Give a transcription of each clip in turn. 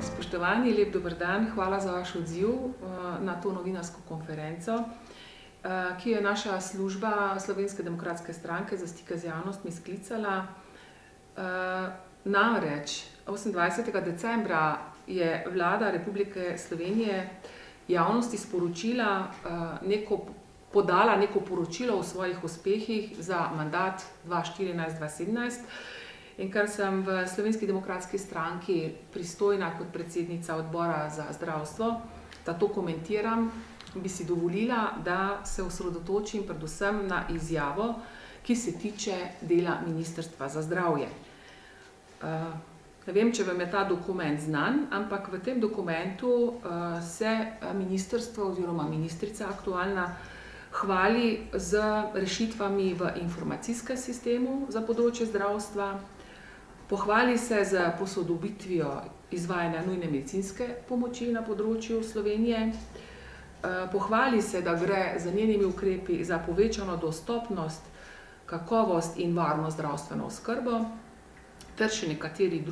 Spoštovani, lep dober dan, hvala za vaš odziv na to novinarsko konferenco, ki je naša služba Slovenske demokratske stranke za stike z javnostmi sklicala. Namreč 28. decembra je Vlada Republike Slovenije javnosti podala neko poročilo o svojih uspehih za mandat 2014-2017. In ker sem v Slovenski demokratski stranki pristojna kot predsednica odbora za zdravstvo, da to komentiram, bi si dovolila, da se osredotočim predvsem na izjavo, ki se tiče dela Ministrstva za zdravje. Ne vem, če vam je ta dokument znan, ampak v tem dokumentu se ministrstvo oziroma ministrica aktualna hvali z rešitvami v informacijskem sistemu za področje zdravstva, pohvali se z posodobitvijo izvajanja nujne medicinske pomoči na področju Slovenije, pohvali se, da gre za njenimi ukrepi za povečano dostopnost, kakovost in varno zdravstveno oskrbo, ter še nekatere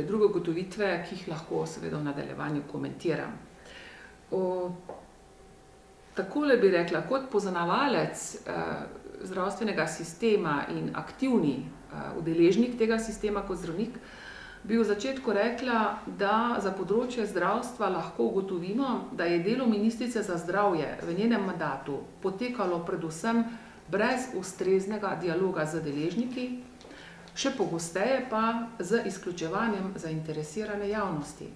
druge ugotovitve, ki jih lahko seveda v nadaljevanju komentiram. Takole bi rekla, kot poznavalec zdravstvenega sistema in aktivni udeležnik tega sistema kot zdravnik, bi v začetku rekla, da za področje zdravstva lahko ugotovimo, da je delo ministrice za zdravje v njenem mandatu potekalo predvsem brez ustreznega dialoga z deležniki, še pogosteje pa z izključevanjem zainteresirane javnosti.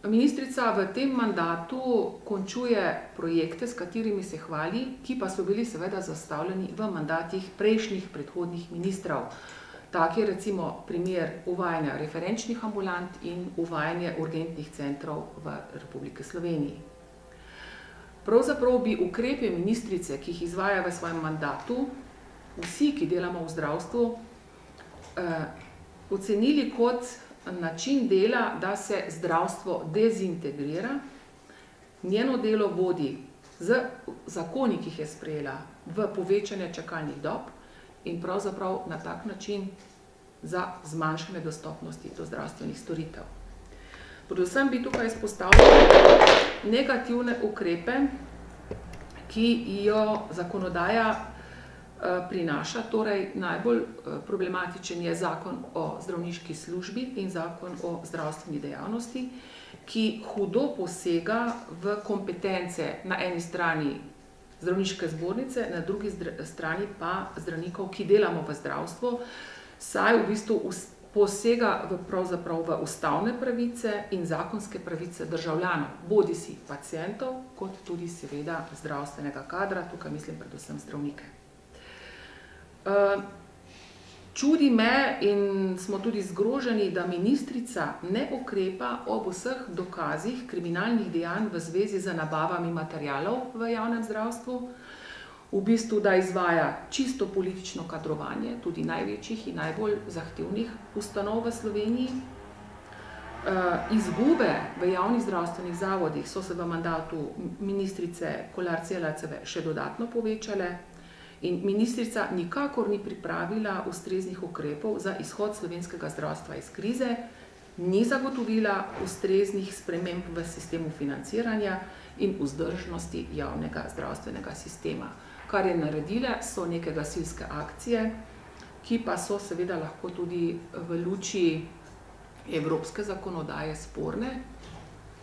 Ministrica v tem mandatu končuje projekte, s katerimi se hvali, ki pa so bili seveda zastavljeni v mandatih prejšnjih predhodnih ministrov. Tak je recimo primer uvajanja referenčnih ambulant in uvajanje urgentnih centrov v Republiki Sloveniji. Pravzaprav bi ukrepe ministrice, ki jih izvaja v svojem mandatu, vsi, ki delamo v zdravstvu, ocenili kot način dela, da se zdravstvo dezintegrira, njeno delo vodi z zakoni, ki jih je sprejela, v povečanje čakalnih dob in pravzaprav na tak način za zmanjšanje dostopnosti do zdravstvenih storitev. Predvsem bi tukaj izpostavila negativne ukrepe, ki jo zakonodaja prinaša, torej najbolj problematičen je zakon o zdravniški službi in zakon o zdravstveni dejavnosti, ki hudo posega v kompetence na eni strani zdravniške zbornice, na drugi strani pa zdravnikov, ki delamo v zdravstvu, saj v bistvu posega pravzaprav v ustavne pravice in zakonske pravice državljanov, bodisi pacientov, kot tudi seveda zdravstvenega kadra, tukaj mislim predvsem zdravnike. Čudi me in smo tudi zgroženi, da ministrica ne ukrepa ob vseh dokazih kriminalnih dejanj v zvezi z nabavami materialov v javnem zdravstvu, v bistvu, da izvaja čisto politično kadrovanje, tudi največjih in najbolj zahtevnih ustanov v Sloveniji. Izgube v javnih zdravstvenih zavodih so se v mandatu ministrice Kolar Celarceve še dodatno povečale in ministrica nikakor ni pripravila ustreznih ukrepov za izhod slovenskega zdravstva iz krize, ni zagotovila ustreznih sprememb v sistemu financiranja in vzdržnosti javnega zdravstvenega sistema. Kar je naredila, so neke gasilske akcije, ki pa so seveda lahko tudi v luči evropske zakonodaje sporne.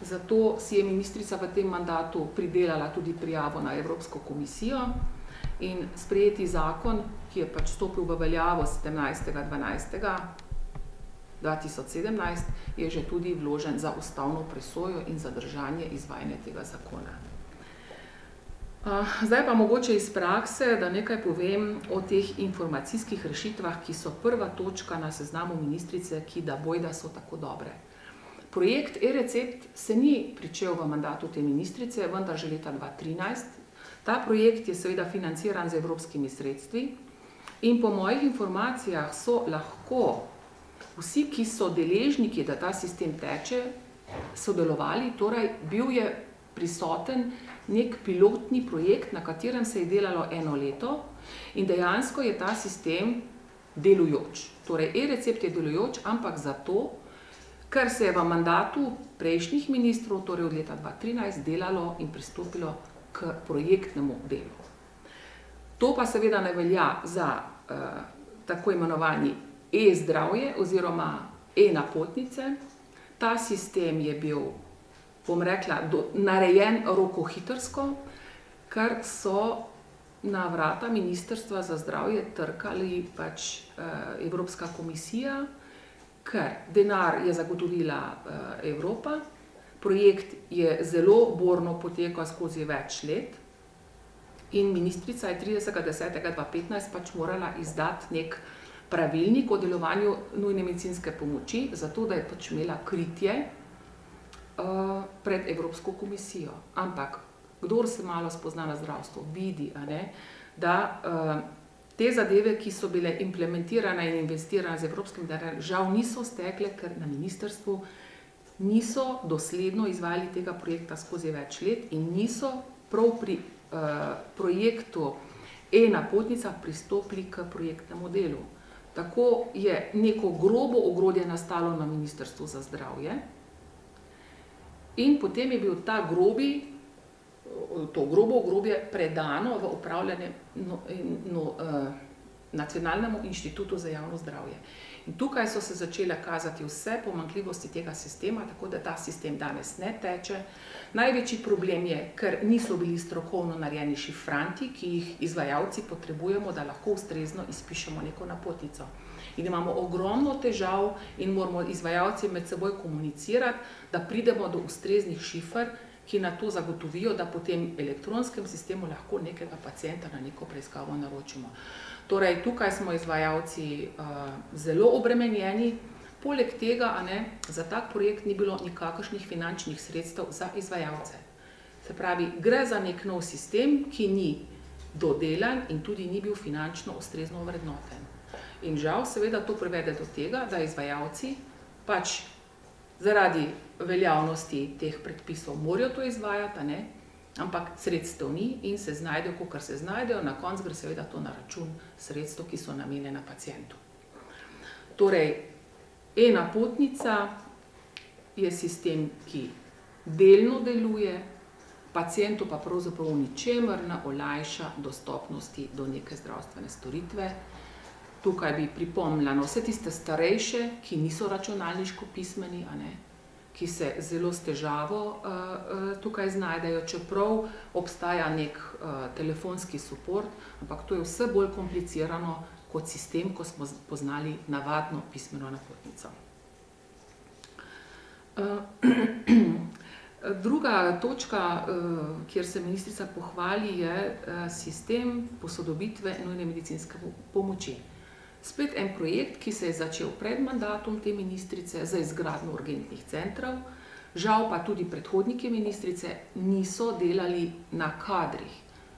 Zato si je ministrica v tem mandatu pridelala tudi prijavo na Evropsko komisijo in sprejeti zakon, ki je pač stopil v veljavo 17.12.2017, je že tudi vložen za ustavno presojo in zadržanje izvajanja tega zakona. Zdaj pa mogoče iz prakse, da nekaj povem o teh informacijskih rešitvah, ki so prva točka na seznamu ministrice, ki da bojda so tako dobre. Projekt e-recept se ni pričel v mandatu te ministrice, vendar že leta 2013. Ta projekt je seveda financiran z evropskimi sredstvi in po mojih informacijah so lahko vsi, ki so deležniki, da ta sistem teče, sodelovali, torej bil je prisoten nek pilotni projekt, na katerem se je delalo 1 leto in dejansko je ta sistem delujoč. Torej, e-recept je delujoč, ampak zato, ker se je v mandatu prejšnjih ministrov, torej od leta 2013, delalo in pristopilo k projektnemu delu. To pa seveda ne velja za tako imenovani e-zdravje oziroma e-napotnice. Ta sistem je bil, bom rekla, narejen rokohitrsko, ker so na vrata Ministrstva za zdravje trkali pač Evropska komisija, ker denar je zagotovila Evropa, projekt je zelo borno potekal skozi več let in ministrica je 30.10.2015 pač morala izdati nek pravilnik o delovanju nujne medicinske pomoči, zato da je pač imela kritje pred Evropsko komisijo. Ampak, kdor se malo spozna na zdravstvo, vidi, da te zadeve, ki so bile implementirane in investirane z evropskim denarjem, žal niso stekle, ker na ministrstvu niso dosledno izvajali tega projekta skozi več let in niso prav pri projektu e-napotnica pristopili k projektnemu delu. Tako je neko grobo ogrodje nastalo na Ministrstvu za zdravje in potem je bil to grobo ogrodje predano v upravljanje Nacionalnemu inštitutu za javno zdravje. In tukaj so se začele kazati vse pomanjkljivosti tega sistema, tako da ta sistem danes ne teče. Največji problem je, ker niso bili strokovno narejeni šifranti, ki jih izvajalci potrebujemo, da lahko ustrezno izpišemo neko napotnico. In imamo ogromno težav in moramo izvajalci med seboj komunicirati, da pridemo do ustreznih šifer, ki na to zagotovijo, da potem v elektronskem sistemu lahko nekega pacienta na neko preiskavo naročimo. Torej, tukaj smo izvajalci zelo obremenjeni. Poleg tega, za tak projekt ni bilo nikakršnih finančnih sredstev za izvajalce. Se pravi, gre za nek nov sistem, ki ni dodelan in tudi ni bil finančno ustrezno ovrednoten. In žal seveda to privede do tega, da izvajalci pač zaradi veljavnosti teh predpisov morajo to izvajati, ampak sredstev ni in se znajdejo, kakor se znajdejo, na koncu gre seveda to na račun sredstev, ki so namenjena pacientu. Torej, e-napotnica je sistem, ki delno deluje, pacientu pa pravzaprav ničemer ne olajša dostopnosti do neke zdravstvene storitve. Tukaj bi pripomnila na vse tiste starejše, ki niso računalniško pismeni, ki se zelo s težavo tukaj znajdejo, čeprav obstaja nek telefonski suport, ampak to je vse bolj komplicirano kot sistem, ko smo poznali navadno pismeno napotnico. Druga točka, kjer se ministrica pohvali, je sistem posodobitve nujne medicinske pomoči. Spet en projekt, ki se je začel pred mandatom te ministrice za izgradnjo urgentnih centrov, žal pa tudi predhodniki ministrice niso delali na kadrih.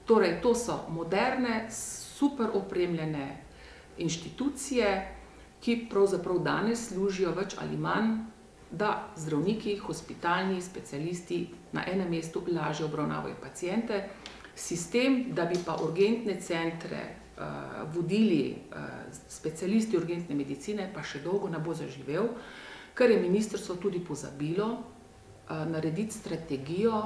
Torej, to so moderne, super opremljene inštitucije, ki pravzaprav danes služijo več ali manj, da zdravniki, hospitalni specialisti na enem mestu lažje obravnavajo paciente. Sistem, da bi pa urgentne centre vodili specialisti urgentne medicine, pa še dolgo ne bo zaživel, ker je ministrstvo tudi pozabilo narediti strategijo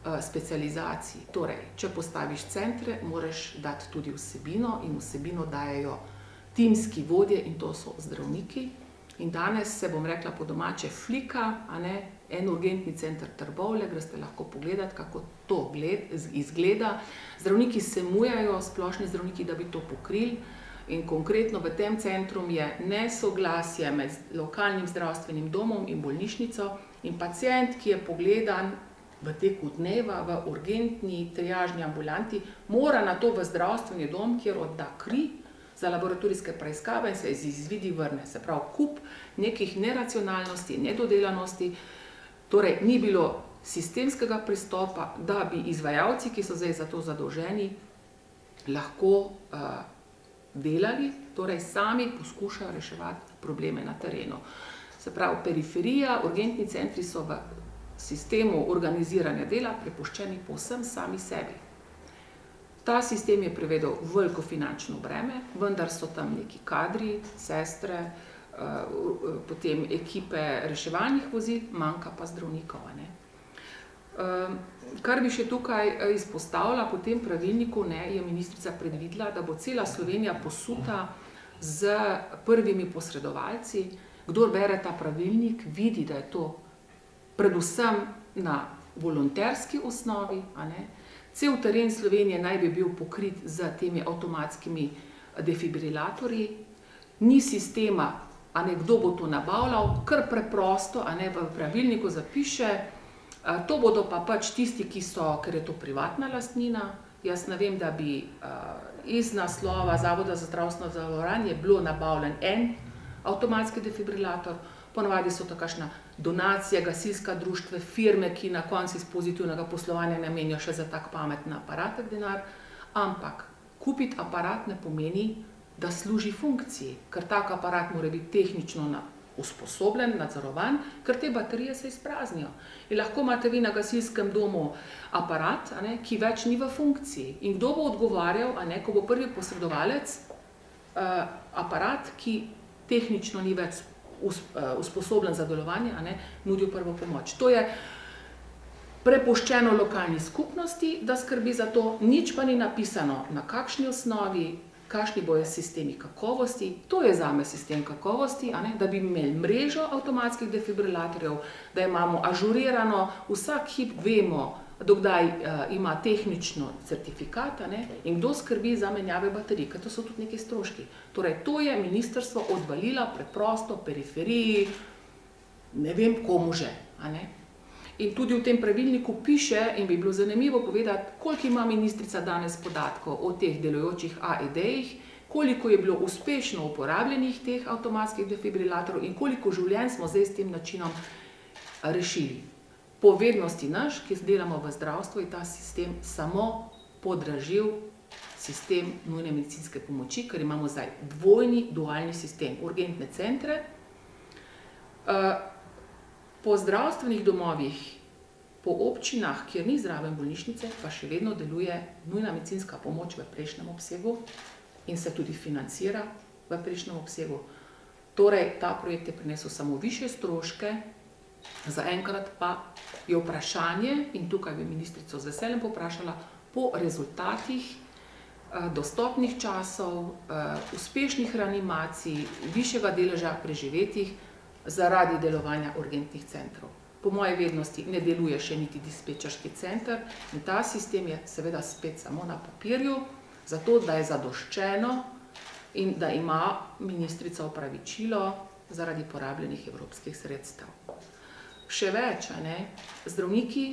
specializacij. Torej, če postaviš centre, moraš dati tudi vsebino in vsebino dajejo timski vodje in to so zdravniki. In danes se, bom rekla po domače, flika, en urgentni center Trbovlje, greste lahko pogledati, kako to izgleda. Zdravniki se mujajo, splošni zdravniki, da bi to pokrili. In konkretno v tem centru je nesoglasje med lokalnim zdravstvenim domom in bolnišnico in pacient, ki je pogledan v teku dneva v urgentni triažni ambulanti, mora na to v zdravstveni dom, kjer odda kri za laboratorijske preiskave in se iz izvidi vrne. Se pravi, kup nekih neracionalnosti, nedodelanosti. Torej, ni bilo sistemskega pristopa, da bi izvajalci, ki so zdaj za to zadolženi, lahko delali, torej sami poskušajo reševati probleme na terenu. Se pravi, periferija, urgentni centri so v sistemu organiziranja dela prepuščeni povsem sami sebi. Ta sistem je privedel veliko finančno breme, vendar so tam neki kadri, sestre, potem ekipe reševalnih vozil, manjka pa zdravnikov. Kar bi še tukaj izpostavila, po tem pravilniku je ministrica predvidela, da bo cela Slovenija posuta z prvimi posredovalci. Kdor bere ta pravilnik, vidi, da je to predvsem na volonterski osnovi. Cel teren Slovenije naj bi bil pokrit z temi avtomatskimi defibrilatorji. Ni sistema, kdo bo to nabavljal, kar preprosto v pravilniku zapiše, to bodo pa pač tisti, ker je to privatna lastnina. Jaz ne vem, da bi iz naslova Zavoda za zdravstveno zavarovanje bilo nabavljen en avtomatski defibrilator, ponavadi so to kakšna donacija, gasilska društva, firme, ki na koncu iz pozitivnega poslovanja namenijo še za tak pameten aparatek denar, ampak kupiti aparat ne pomeni, da služi funkciji, ker tak aparat mora biti tehnično usposobljen, nadzorovan, ker te baterije se izpraznijo. In lahko imate vi na gasilskem domu aparat, ki več ni v funkciji. In kdo bo odgovarjal, ko bo prvi posredovalec aparat, ki tehnično ni več usposobljen za delovanje, nudil prvo pomoč. To je prepuščeno lokalni skupnosti, da skrbi za to, nič pa ni napisano, na kakšni osnovi, kakšni bojo sistemi kakovosti. To je zame sistem kakovosti, da bi imeli mrežo avtomatskih defibrilatorjev, da imamo ažurirano, vsak hip vemo, dokdaj ima tehnično certifikat in kdo skrbi za menjave baterij, ker to so tudi neki stroški. Torej, to je ministrstvo odvalila preprosto periferiji, ne vem komu že. In tudi v tem pravilniku piše, in bi bilo zanimivo povedati, koliko ima ministrica danes podatkov o teh delujočih AED-jih, koliko je bilo uspešno uporabljenih teh avtomatskih defibrilatorjev in koliko življenj smo zdaj s tem načinom rešili. Po vednosti naš, ki delamo v zdravstvu, je ta sistem samo podražil sistem nujne medicinske pomoči, ker imamo zdaj dvojni, dualni sistem, urgentne centre. Po zdravstvenih domovih, po občinah, kjer ni zraven bolnišnice, pa še vedno deluje nujna medicinska pomoč v prejšnjem obsegu in se tudi financira v prejšnjem obsegu. Torej, ta projekt je prinesel samo višje stroške, zaenkrat pa je vprašanje, in tukaj bi ministrico z veseljem povprašala, po rezultatih dostopnih časov, uspešnih reanimacij, višjega deleža preživetih zaradi delovanja urgentnih centrov. Po moje vednosti ne deluje še niti dispečerski center in ta sistem je seveda spet samo na papirju, zato da je zadoščeno in da ima ministrica opravičilo zaradi porabljenih evropskih sredstev. Še več, zdravniki,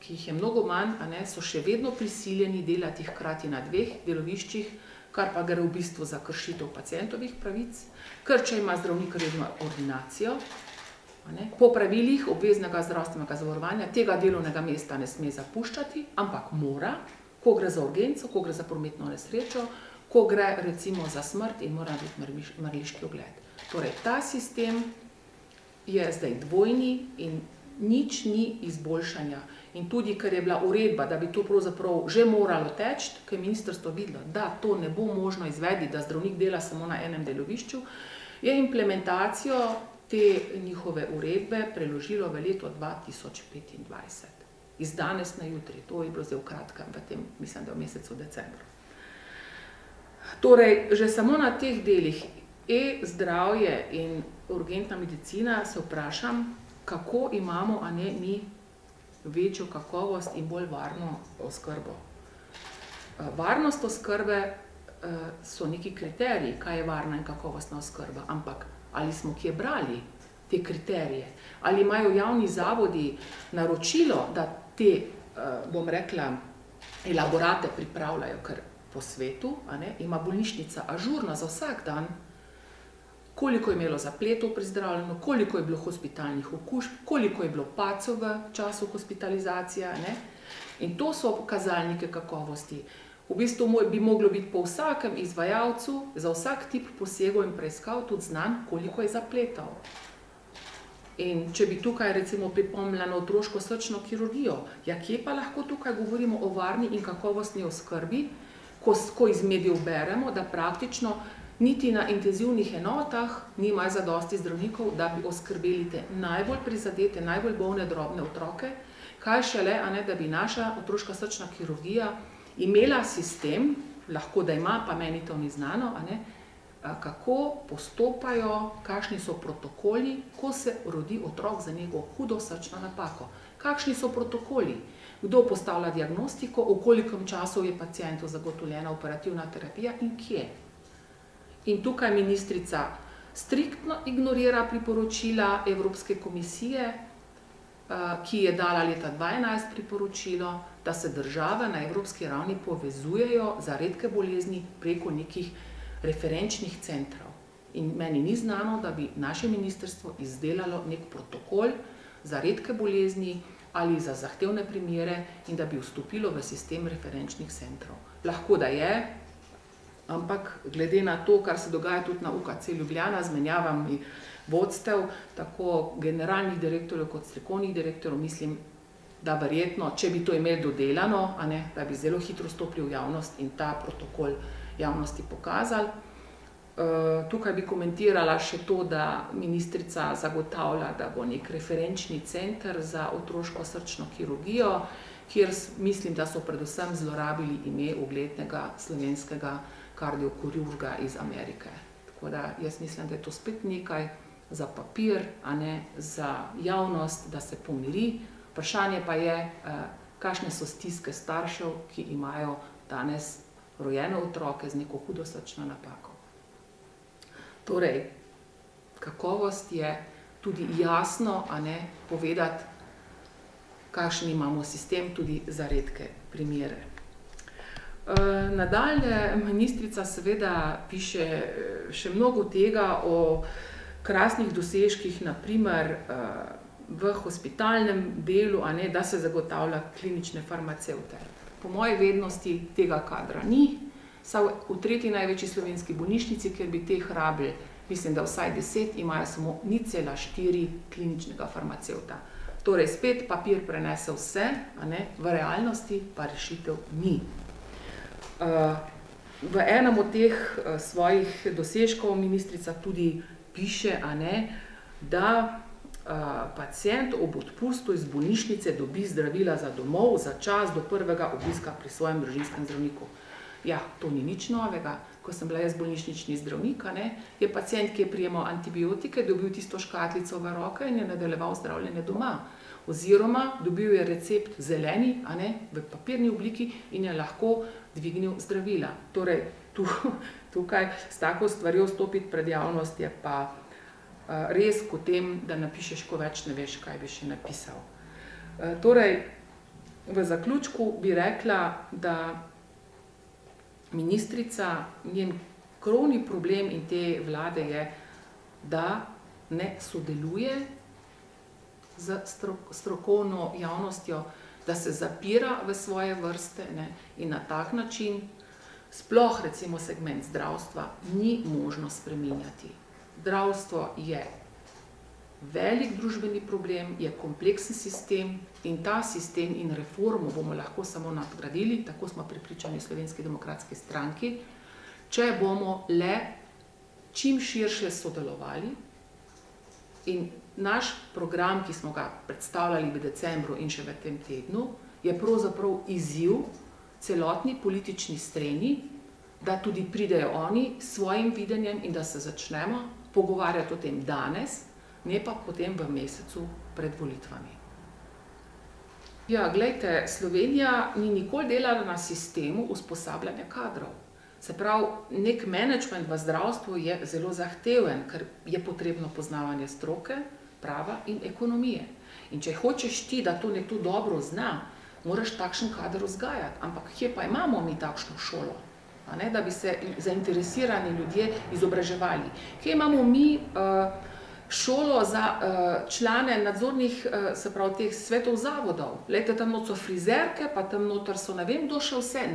ki jih je mnogo manj, so še vedno prisiljeni delati hkrati na dveh deloviščih, kar pa gre v bistvu za kršitev pacientovih pravic, ker če ima zdravnik redno ordinacijo, po pravilih obveznega zdravstvenega zavarovanja tega delovnega mesta ne sme zapuščati, ampak mora, ko gre za urgenco, ko gre za prometno nesrečo, ko gre recimo za smrt in mora biti mrliški ogled. Torej, ta sistem je zdaj dvojni in nič ni izboljšanja. In tudi, ker je bila uredba, da bi to pravzaprav že moralo teči, ker je ministrstvo videlo, da to ne bo možno izvedeti, da zdravnik dela samo na enem delovišču, je implementacijo te njihove uredbe preložilo v leto 2025. Iz danes na jutri. To je bilo zdaj v kratkem, v tem, mislim, da v mesecu decembru. Torej, že samo na teh delih e-zdravje in urgentna medicina se vprašam, kako imamo, mi večjo kakovost in bolj varno oskrbo. Varnost oskrbe so neki kriteriji, kaj je varna in kakovostna oskrba, ampak ali smo kje brali te kriterije? Ali imajo javni zavodi naročilo, da te, bom rekla, elaborate pripravljajo, ker po svetu ima bolnišnica ažurno za vsak dan, koliko je imelo zapletov pri zdravljenju, koliko je bilo hospitalnih okužb, koliko je bilo padcev v času hospitalizacije. In to so kazalnike kakovosti. V bistvu bi moglo biti po vsakem izvajalcu, za vsak tip posegov in preiskav tudi znan, koliko je zapletov. In če bi tukaj recimo pripomnila na otroško srčno kirurgijo, ja, kje pa lahko tukaj govorimo o varni in kakovostni oskrbi, ko iz medijev beremo, da praktično niti na intenzivnih enotah nimajo zadosti zdravnikov, da bi oskrbeli te najbolj prizadete, najbolj bolne drobne otroke, kaj šele, da bi naša otroška srčna kirurgija imela sistem, lahko da ima, pa meni to ni znano, kako postopajo, kakšni so protokoli, ko se rodi otrok za njegovo hudo srčno napako. Kakšni so protokoli, kdo postavlja diagnostiko, v kolikem času je pacientu zagotovljena operativna terapija in kje. In tukaj ministrica striktno ignorira priporočila Evropske komisije, ki je dala leta 2011 priporočilo, da se države na evropski ravni povezujejo za redke bolezni preko nekih referenčnih centrov. In meni ni znano, da bi naše ministrstvo izdelalo nek protokol za redke bolezni ali za zahtevne primere in da bi vstopilo v sistem referenčnih centrov. Lahko da je, ampak glede na to, kar se dogaja tudi na UKC Ljubljana z menjavami vodstev, tako generalnih direktorjev kot strokovnih direktorjev, mislim, da verjetno, če bi to imeli dodelano, da bi zelo hitro stopili v javnost in ta protokol javnosti pokazali. Tukaj bi komentirala še to, da ministrica zagotavlja, da bo nek referenčni center za otroško srčno kirurgijo, kjer mislim, da so predvsem zlorabili ime uglednega slovenskega kardiokirurga iz Amerike. Tako da jaz mislim, da je to spet nekaj za papir, za javnost, da se pomiri. Vprašanje pa je, kakšne so stiske staršev, ki imajo danes rojene otroke z neko hudo srčno napako. Torej, kakovost je tudi jasno, povedati, kakšen imamo sistem tudi za redke primere. Nadalje ministrica seveda piše še mnogo tega o krasnih dosežkih, naprimer v hospitalnem delu, da se zagotavlja klinične farmacevte. Po moji vednosti tega kadra ni, saj v tretji največji slovenski bolnišnici, kjer bi teh rabili, mislim, da vsaj 10, imajo samo 0,4 kliničnega farmacevta. Torej, spet papir prenese vse, v realnosti pa rešitev ni. V enem od teh svojih dosežkov ministrica tudi piše, da pacient ob odpustu iz bolnišnice dobi zdravila za domov za čas do prvega obiska pri svojem družinskem zdravniku. Ja, to ni nič novega. Ko sem bila jaz bolnišnični zdravnik, je pacient, ki je prijemal antibiotike, dobil tisto škatlico v roke in je nadaljeval zdravljenje doma. Oziroma, dobil je recept zeleni, v papirni obliki in je lahko dvignil zdravila. Torej, tukaj s tako stvarjo stopiti pred javnost je pa res kot tem, da napišeš, ko več ne veš, kaj bi še napisal. Torej, v zaključku bi rekla, da ministrica, njen krovni problem in te vlade je, da ne sodeluje z strokovno javnostjo, da se zapira v svoje vrste in na tak način sploh recimo segment zdravstva ni možno spreminjati. Zdravstvo je velik družbeni problem, je kompleksen sistem in ta sistem in reformo bomo lahko samo nadgradili, tako smo prepričani v Slovenski demokratski stranki, če bomo le čim širše sodelovali in naš program, ki smo ga predstavljali v decembru in še v tem tednu, je pravzaprav izziv celotni politični sceni, da tudi pridejo oni s svojim videnjem in da se začnemo pogovarjati o tem danes, ne pa potem v mesecu pred volitvami. Ja, glejte, Slovenija ni nikoli delala na sistemu usposabljanja kadrov. Se pravi, nek menedžment v zdravstvu je zelo zahteven, ker je potrebno poznavanje stroke, prava in ekonomije. In če hočeš ti, da to nekdo dobro zna, moraš takšen kader vzgajati. Ampak kje pa imamo mi takšno šolo, da bi se zainteresirani ljudje izobraževali? Kje imamo mi šolo za člane nadzornih, se pravi, teh svetov zavodov? Lejte, tam not so frizerke, pa tam noter so ne vem, kdo še vse.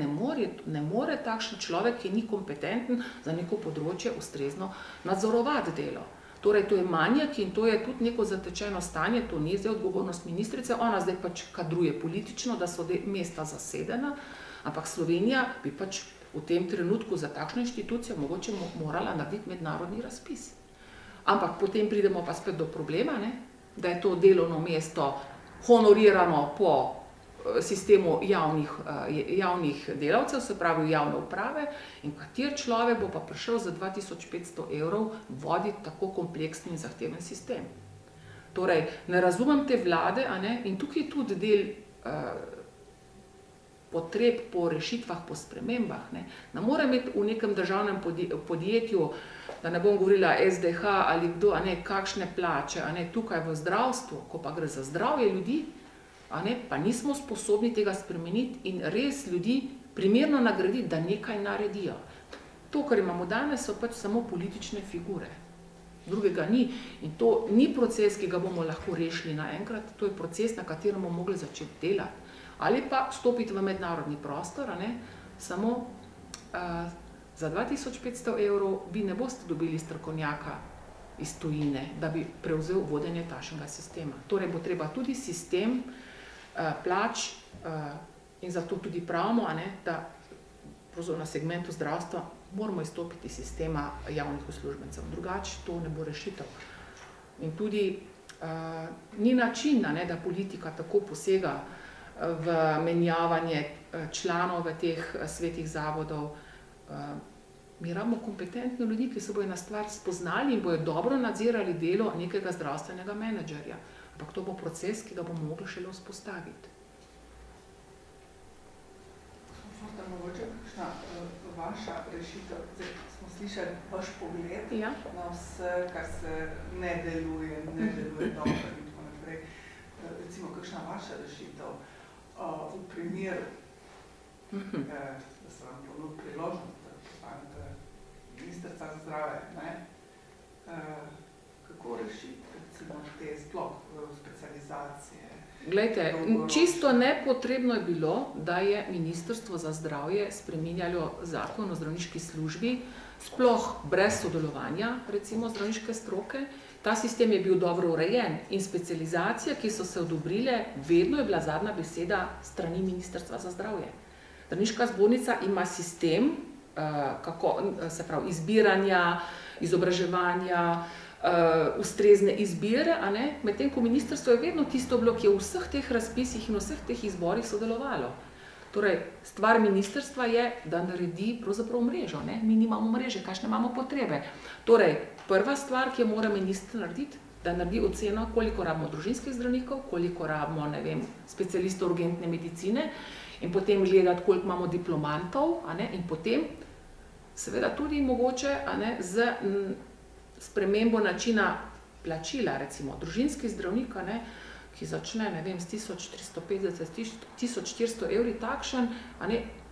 Ne more takšen človek, ki ni kompetenten za neko področje, ustrezno nadzorovati delo. Torej, to je manjak in to je tudi neko zatečeno stanje, to ni zdaj odgovornost ministrice, ona zdaj pač kadruje politično, da so mesta zasedena, ampak Slovenija bi pač v tem trenutku za takšno inštitucijo mogoče morala narediti mednarodni razpis. Ampak potem pridemo pa spet do problema, ne? Da je to delovno mesto honorirano po sistemu javnih delavcev, se pravi javne uprave, in kater človek bo pa prišel za 2500 evrov voditi tako kompleksen in zahteven sistem. Torej, ne razumem te vlade, a ne? In tukaj tudi del potreb po rešitvah, po spremembah. Ne more imeti v nekem državnem podjetju, da ne bom govorila SDH ali kdo, a ne, kakšne plače, a ne, tukaj v zdravstvu, ko pa gre za zdravje ljudi, a ne, pa nismo sposobni tega spremeniti in res ljudi primerno nagraditi, da nekaj naredijo. To, kar imamo danes, so pač samo politične figure. Drugega ni. In to ni proces, ki ga bomo lahko rešili naenkrat, to je proces, na katerem bomo mogli začeti delati. Ali pa stopiti v mednarodni prostor, a ne, samo za 2500 evrov vi ne boste dobili strokovnjaka iz tujine, da bi prevzel vodenje takšnega sistema. Torej bo treba tudi sistem plač in zato tudi pravimo, a ne, da na segmentu zdravstva moramo izstopiti iz sistema javnih uslužbencev. Drugače to ne bo rešitev. In tudi ni način, ne, da politika tako posega v menjavanje članov v teh svetih zavodov. Mi rabimo kompetentne ljudi, ki se bojo na stvar spoznali in bojo dobro nadzirali delo nekega zdravstvenega menedžerja. Ampak to bo proces, ki ga bomo mogli šele vzpostaviti. Mogoče kakšna vaša rešitev, zdaj smo slišali vaš pogled na vse, kar se ne deluje dobro in tako naprej. Recimo, kakšna vaša rešitev v primeru, da se vam ponudi priložnost, da postanete ministrica za zdravje, kako rešiti recimo te sploh specializacije? Glejte, čisto nepotrebno je bilo, da je Ministrstvo za zdravje spreminjalo zakon o zdravniški službi, sploh brez sodelovanja, recimo zdravniške stroke. Ta sistem je bil dobro urejen in specializacije, ki so se odobrile, vedno je bila zadnja beseda strani Ministrstva za zdravje. Zdravniška zbornica ima sistem, se pravi, izbiranja, izobraževanja, ustrezne izbire, medtem ko ministrstvo je vedno tisto bilo, ki je v vseh teh razpisih in vseh teh izborih sodelovalo. Torej, stvar ministrstva je, da naredi pravzaprav mrežo. Mi nimamo mreže, kakšne imamo potrebe. Torej, prva stvar, ki jo mora minister narediti, da naredi oceno, koliko rabimo družinskih zdravnikov, koliko rabimo, ne vem, specialistov urgentne medicine in potem gledati, koliko imamo diplomantov, in potem seveda tudi mogoče z spremembo načina plačila, recimo družinski zdravnik, ki začne, ne vem, s 1350–1400 evri takšen,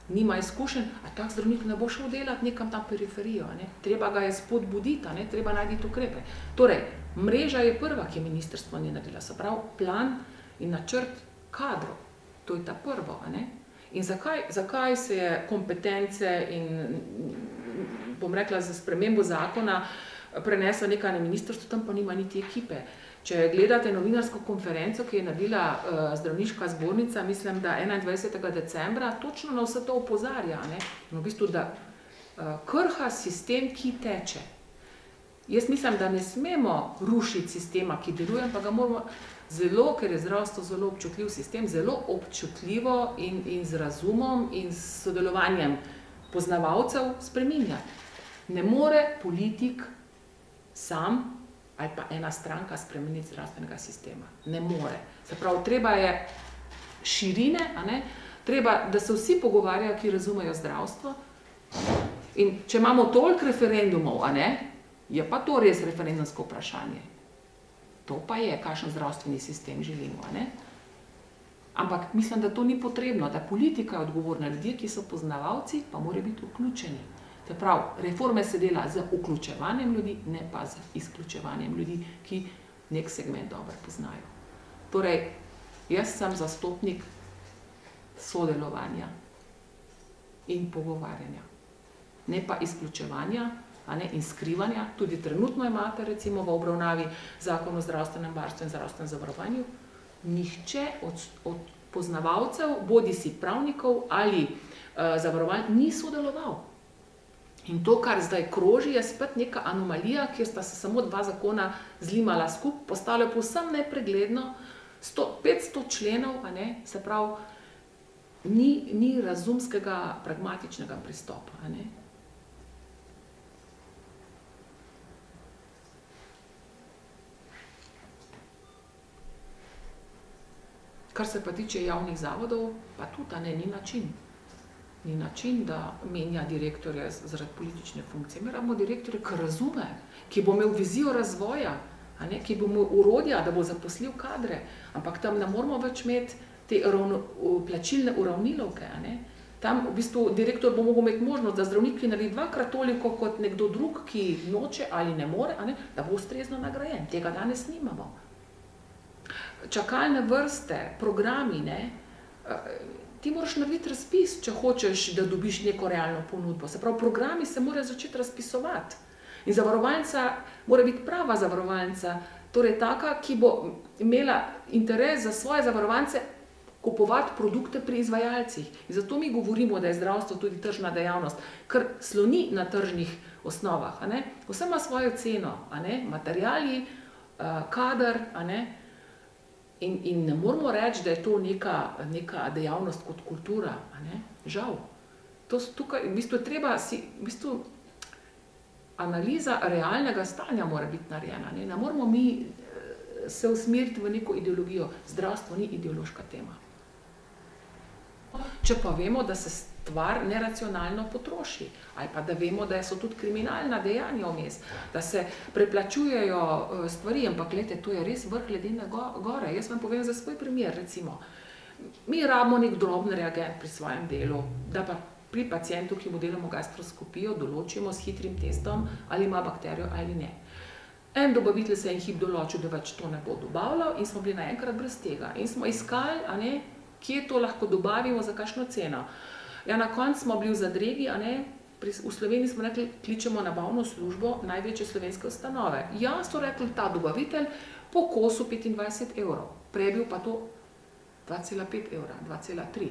nima izkušenj, a tak zdravnik ne bo šel delati nekam tam periferijo, treba ga je spodbuditi, treba najti ukrepe. Torej, mreža je prva, ki je ministrstvo ni naredila, se pravi plan in načrt kadrov, to je ta prvo, In zakaj se je kompetence in, bom rekla, za spremembo zakona prenesla nekaj na ministrstvo, tam pa nima niti ekipe. Če gledate novinarsko konferenco, ki je naredila zdravniška zbornica, mislim, da 21. decembra, točno na vse to opozarja, v bistvu, da krha sistem, ki teče. Jaz mislim, da ne smemo rušiti sistema, ki deluje, pa ga moramo zelo, ker je zdravstvo zelo občutljiv sistem, zelo občutljivo in z razumom in s sodelovanjem poznavalcev spreminjati. Ne more politik sam ali pa ena stranka spremeniti zdravstvenega sistema. Ne more. Se pravi, treba je širine, treba, da se vsi pogovarjajo, ki razumejo zdravstvo. In če imamo toliko referendumov, je pa to res referendumsko vprašanje. To pa je, kakšen zdravstveni sistem želimo. Ampak mislim, da to ni potrebno, da politika je odgovorna, ljudje, ki so poznavalci, pa morajo biti vključeni. Se pravi, reforme se dela z vključevanjem ljudi, ne pa z izključevanjem ljudi, ki nek segment dobro poznajo. Torej, jaz sem zastopnik sodelovanja in pogovarjanja, ne pa izključevanja in skrivanja, tudi trenutno imate recimo v obravnavi Zakon o zdravstvenem varstvu in zdravstvenem zavarovanju, nihče od poznavalcev, bodisi pravnikov ali zavarovanj, ni sodeloval. In to, kar zdaj kroži, je spet neka anomalija, kjer sta se samo dva zakona zlimala skupaj, postalo je povsem nepregledno, 500 členov, se pravi, ni razumskega, pragmatičnega pristopa. Kar se pa tiče javnih zavodov, pa tudi ni način. Ni način, da menja direktorje zaradi politične funkcije. Mi rabimo direktorje, ki razume, ki bo imel vizijo razvoja, ki bo imel urodja, da bo zaposlil kadre, ampak tam ne moramo več imeti te plačilne uravnilovke. Tam v bistvu direktor bo mogel imeti možnost, da zdravnik naredi dvakrat toliko kot nekdo drug, ki noče ali ne more, da bo ustrezno nagrajen. Tega danes nimamo. Čakalne vrste, programi, ti moraš narediti razpis, če hočeš, da dobiš neko realno ponudbo. Se pravi, programi se morajo začeti razpisovati. In zavarovalnica mora biti prava zavarovalnica, torej taka, ki bo imela interes za svoje zavarovance kupovati produkte pri izvajalcih. In zato mi govorimo, da je zdravstvo tudi tržna dejavnost, ker sloni na tržnih osnovah. Vse ima svojo ceno, materiali, kader, in ne moramo reči, da je to neka dejavnost kot kultura. Žal. Tukaj v bistvu treba analiza realnega stanja mora biti narejena. Ne moramo mi se usmeriti v neko ideologijo. Zdravstvo ni ideološka tema. Če pa vemo, da se stvar neracionalno potroši, ali pa da vemo, da so tudi kriminalna dejanja vmes, da se preplačujejo stvari, ampak gledajte, to je res vrh ledene gore. Jaz vam povem za svoj primer, recimo. Mi rabimo nek droben reagent pri svojem delu, da pa pri pacientu, ki mu delamo gastroskopijo, določimo s hitrim testom, ali ima bakterijo ali ne. En dobavitelj se je en hip določil, da več to ne bo dobavljal in smo bili naenkrat brez tega. In smo iskali, kje to lahko dobavimo, za kakšno ceno. Ja, na koncu smo bili v zadregi, v Sloveniji smo rekli, kličemo nabavno službo največje slovenske ustanove. Ja, so rekli, ta dobavitelj po kosu 25 evrov. Prej je bil pa to 2,5 evra, 2,3.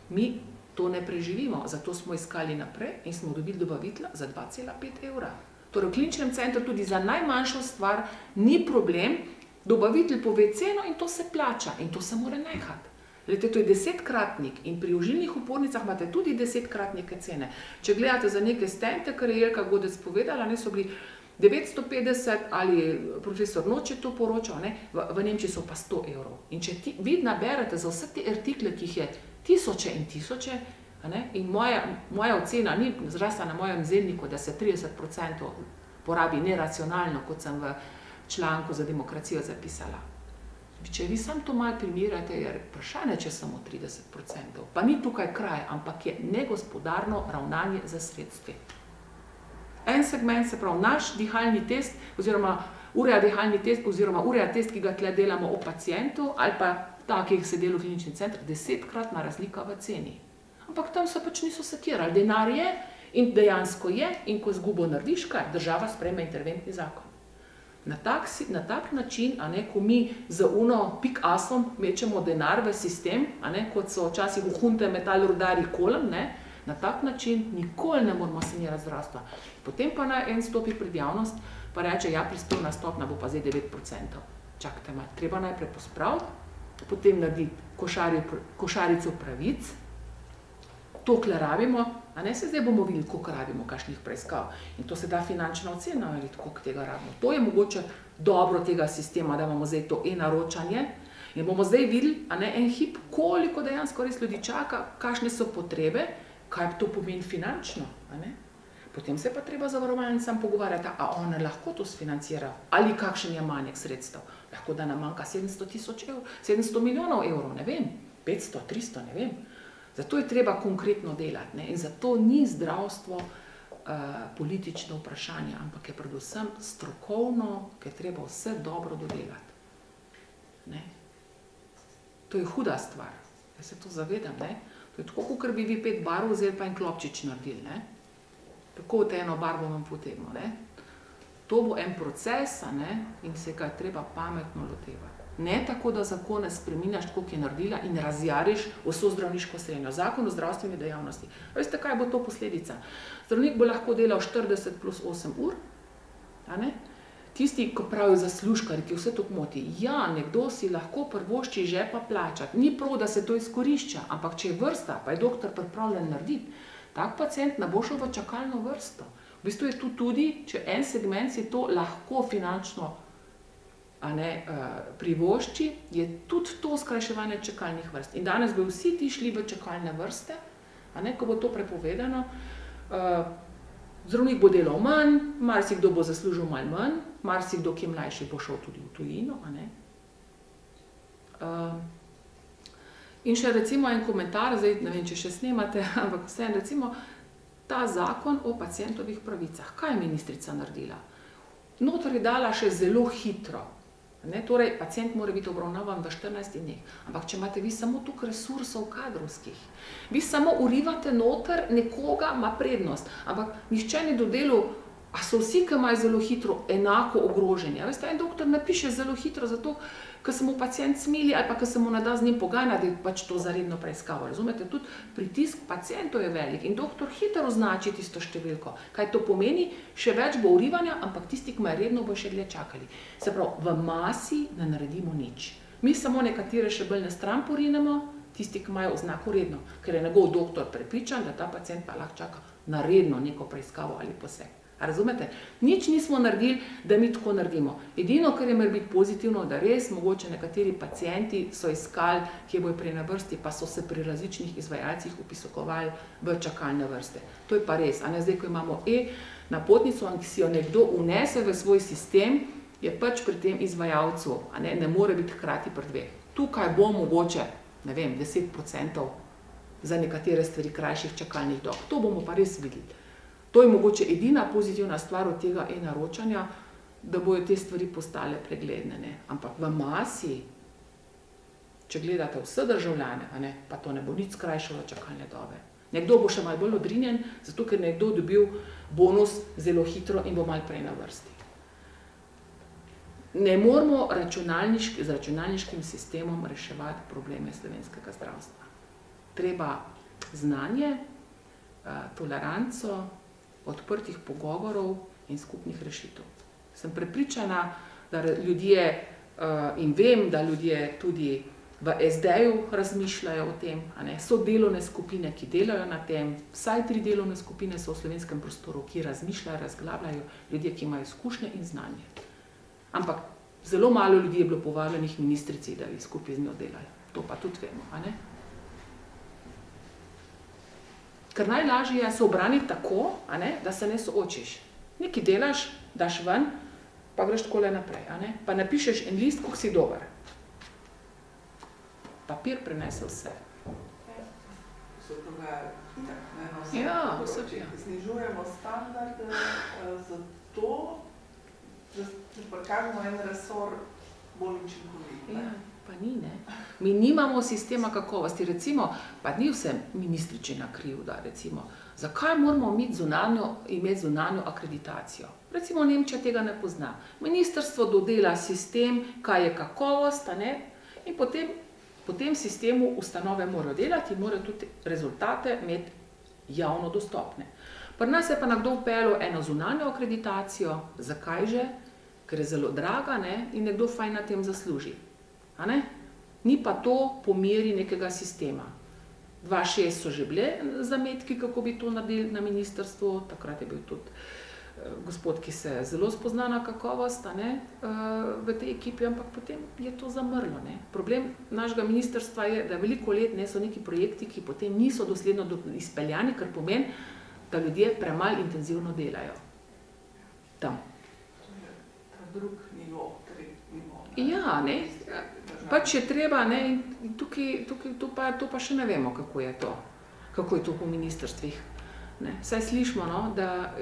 Mi to ne preživimo, zato smo iskali naprej in smo dobili dobavitelja za 2,5 evra. Torej v kliničnem centru tudi za najmanjšo stvar ni problem, dobavitelj pove ceno in to se plača in to se mora nehati. Glede, to je 10-kratnik in pri ožilnih opornicah imate tudi 10-kratnike cene. Če gledate za neke stente, kar je Jelka Godec povedala, so bili 950 ali profesor Noč je to poročal, v Nemčiji so pa 100 evrov. In če vi naberete za vse te artikle, ki jih je tisoče in tisoče, in moja ocena ni zrasla na mojem zelniku, da se 30% porabi neracionalno, kot sem v članku za demokracijo zapisala. Če vi sam to malo primerjate, je vprašanje, če samo 30%. Pa ni tukaj kraj, ampak je negospodarno ravnanje za sredstvi. En segment, se pravi, naš dihalni test, oziroma ureja dihalni test, oziroma ureja test, ki ga tle delamo o pacientu, ali pa ta, ki se dela v klinični center, 10-kratna razlika v ceni. Ampak tam se pač niso sekirali. Denar je in dejansko je, in ko izgubo narediš, kaj? Država sprejme interventni zakon. Na tak način, ko mi z pik-asom mečemo denar v sistem, kot so včasih v hunte metali rudari kolem, na tak način nikoli ne moramo sanirati zdravstva. Potem pa naj en stopi pred javnost, pa reče, ja, prispevna stopnja bo pa zdaj 9%. Čakajte malo, treba najprej pospraviti, potem narediti košarico pravic, tokle rabimo, se zdaj bomo videli, koliko rabimo, kakšnih preiskav. In to se da finančna ocena narediti, koliko tega rabimo. To je mogoče dobro tega sistema, da imamo zdaj to e-naročanje in bomo zdaj videli, en hip, koliko dejansko res ljudi čaka, kakšne so potrebe, kaj to pomeni finančno. Potem se pa treba zavarovalnicam pogovarjati, a one lahko to sfinancira, ali kakšen je manjek sredstev. Lahko da nam manjka 700 milijonov evrov, ne vem, 500, 300, ne vem. Zato je treba konkretno delati in zato ni zdravstvo politično vprašanje, ampak je predvsem strokovno, ker je treba vse dobro dodelati. To je huda stvar, jaz se to zavedam. To je tako, kot bi vi 5 barv vzeli pa en klopčič naredili. tako v eno barvo vam potegno. To bo en proces, in se ga je treba pametno lotevati. Ne tako, da zakone spreminjaš, tako je naredila in razjariš vso zdravniško srednjo. Zakon o zdravstveni dejavnosti. Veste, kaj bo to posledica? Zdravnik bo lahko delal 40 plus 8 ur, tisti, ko pravijo zaslužkari, ki vse to moti. Ja, nekdo si lahko prvošči žepa plačati. Ni prav, da se to izkorišča, ampak če je vrsta, pa je doktor pripravljen narediti, tak pacient ne bo šel v čakalno vrsto. V bistvu je tu tudi, če en segment si to lahko finančno privošči, je tudi to skrajševanje čakalnih vrst. In danes bi vsi ti šli v čakalne vrste, ko bo to prepovedano. Zdravnik bo delal manj, marsikdo bo zaslužil malo manj, marsikdo, ki je mlajši, bo šel tudi v tujino. In še recimo en komentar, zdaj ne vem, če še snemate, ampak vseeno recimo ta zakon o pacientovih pravicah. Kaj je ministrica naredila? Notor je dala še zelo hitro. Torej, pacient mora biti obravnavan v 14 dneh. Ampak če imate vi samo toliko resursov kadrovskih, vi samo urivate noter, nekoga ima prednost. Ampak nihče ni dodelal, a so vsi, ki imajo zelo hitro, enako ogroženi. Veste, en doktor napiše zelo hitro zato, ker se mu pacient smili ali pa ker se mu ne da z njim pogajati, da je pač to zaredno preiskavo. Razumete, tudi pritisk pacientov je velik in doktor hitro označi tisto številko. Kaj to pomeni? Še več bo urivanja, ampak tisti, ki imajo redno, bo še dlje čakali. Se pravi, v masi ne naredimo nič. Mi samo nekatere še bolj na stran porinemo, tisti, ki imajo oznako redno, ker je njegov doktor prepričan, da ta pacient pa lahko čaka na redno neko preiskavo ali poseg. Razumete? Nič nismo naredili, da mi tako naredimo. Edino, kar je mora biti pozitivno, da res mogoče nekateri pacienti so iskali, kje bojo prej na vrsti, pa so se pri različnih izvajalcih upisovali v čakalne vrste. To je pa res. Zdaj, ko imamo napotnico, ki si jo nekdo unese v svoj sistem, je pač pri tem izvajalcu, ne more biti hkrati pri dveh. Tukaj bo mogoče, ne vem, 10% za nekatere stvari krajših čakalnih dob. To bomo pa res videli. To je mogoče edina pozitivna stvar od tega e-naročanja, da bojo te stvari postale pregledne. Ampak v masi, če gledate vse državljane, pa to ne bo nič skrajšalo čakalne dobe. Nekdo bo še malo bolj odrinjen, zato ker nekdo dobil bonus zelo hitro in bo malo prej na vrsti. Ne moramo z računalniškim sistemom reševati probleme slovenskega zdravstva. Treba znanje, toleranco, odprtih pogovorov in skupnih rešitev. Sem prepričana, da ljudje, in vem, da ljudje tudi v SD-ju razmišljajo o tem, so delovne skupine, ki delajo na tem, vsaj 3 delovne skupine so v slovenskem prostoru, ki razmišljajo, razglabljajo ljudje, ki imajo izkušnje in znanje. Ampak zelo malo ljudi je bilo povabljenih ministrici, da bi skupaj z njo delali. To pa tudi vemo, Ker najlažje je se obraniti tako, da se ne soočiš. Nekaj delaš, daš ven, pa greš takole naprej. Pa napišeš en list, koliko si dober. Papir prenese vse. Se dogaja itak, Ja, vse. Znižujemo standarde zato, da prikažemo en resor bolj učinkovit. Ja, pa ni, Mi nimamo sistema kakovosti. Recimo, pa ni vse ministričina krivda, recimo. Zakaj moramo imeti zunanjo akreditacijo? Recimo, Nemčija tega ne pozna. Ministrstvo dodela sistem, kaj je kakovost, in po tem sistemu ustanove morajo delati in morajo tudi rezultate imeti javno dostopne. Pri nas je pa nekdo vpeljal eno zunanjo akreditacijo. Zakaj že? Ker je zelo draga, in nekdo fajn na tem zasluži. Ni pa to po meri nekega sistema. 2006 so že bile zametki, kako bi to naredili na ministrstvu. Takrat je bil tudi gospod, ki se zelo spozna na kakovost v tej ekipi, ampak potem je to zamrlo. Problem našega ministrstva je, da veliko let so neki projekti, ki potem niso dosledno izpeljani, kar pomeni, da ljudje premalj intenzivno delajo. Tam. Drug nivo, nivo. Ja, pač je treba, in tukaj to pa še ne vemo, kako je to. Kako je to po ministrstvih. Saj slišimo, da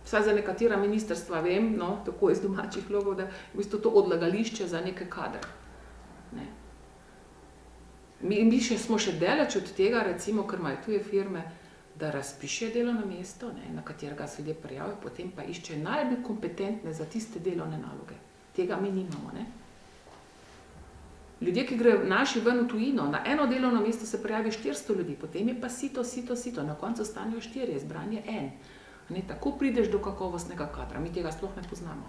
vsaj za nekatera ministrstva vem, tako iz domačih logov, da je v bistvu to odlagališče za neke kadre. Mi smo še daleč od tega, recimo, ker imajo tuje firme, da razpišejo delovno mesto, na katerega se ljudje prijavijo, potem pa iščejo najbolj kompetentne za tiste delovne naloge. Tega mi nimamo. Ljudje, ki grejo naši ven v tujino, na eno delovno mesto se prijavi 400 ljudi, potem je pa sito, na koncu stanejo 4, izbran je en. Tako prideš do kakovostnega kadra, mi tega sploh ne poznamo.